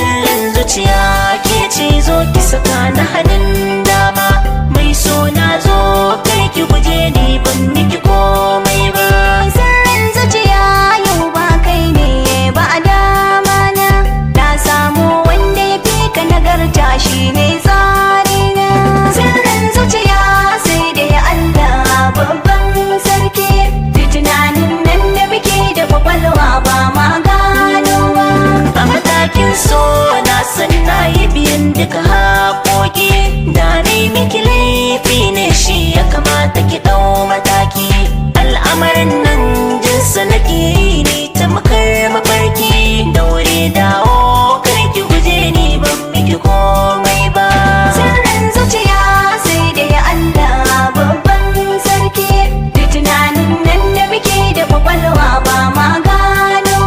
sirrin zuciya ke ce zo ki saka na hannun dama. Mai so na zo kai ki guje ni ban miki komai ba. Sirrin zuciya yau ba kai ne ba a dama na samu wanda ya fi ka nagarta shi ne tsarina. Sirrin zuciya sai da ya Allah babban sarki, duk tunanin nan da muke da kwakwalwa ba ma ganowa. A matakin so na san na yi biyan duka haƙoƙi, da ni miki laifi ne shi ya kamata ki ɗau mataki. Al'amarin nan jinsa nake yi ne ta makar mafarki, daure dawo kar ki guje ni ban miki komai ba. Sirrin zuciya sai da ya Allah babban sarki, duk tunanin nan da muke da kwakwalwa ba ma gano.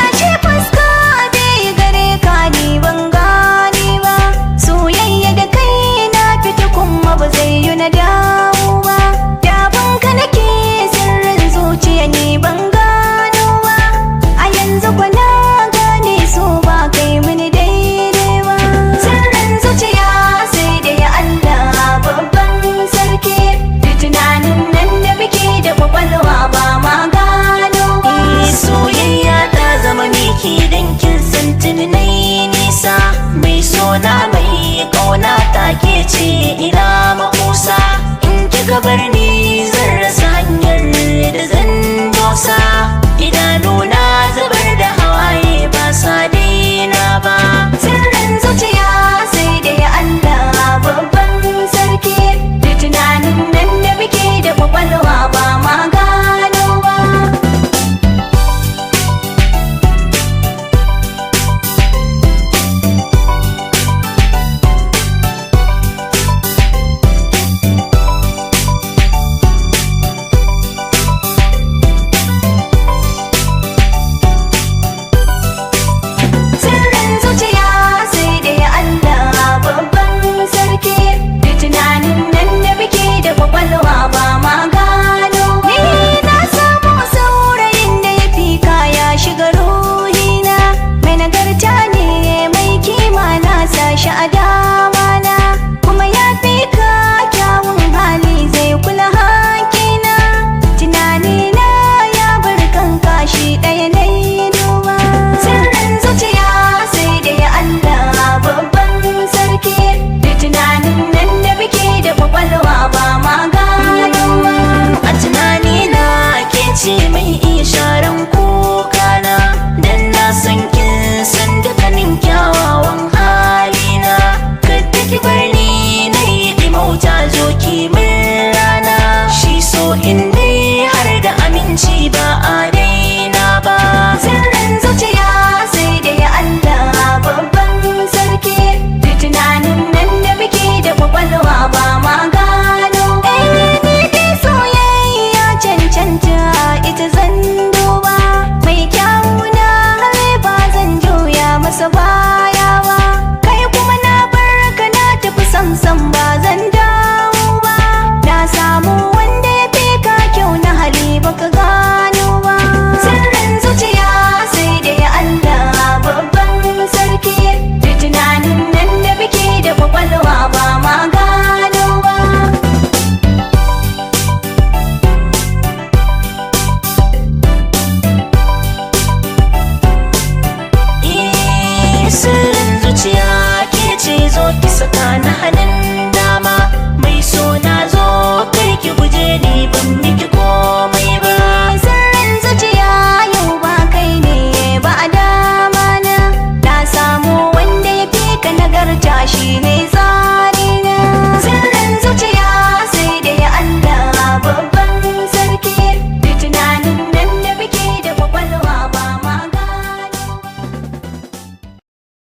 Ashe fuska bai gare ka ni ban gane ba, soyayya da kai na fita kuma ba zai yi na dawo ba. Dabon ka nake sirrin zuciya ni ban gano ba, a yanzu kwana gane so ba kai mini daidai ba. Sirrin zuciya sai da ya Allah babban sarki, duk tunanin nan da muke da kwakwalwa ba ma gano ba. Soyayya ta zama miki dan kin san tuni na yi nisa, mai sona mai ƙauna ta ke ce ina makusa. In kika bar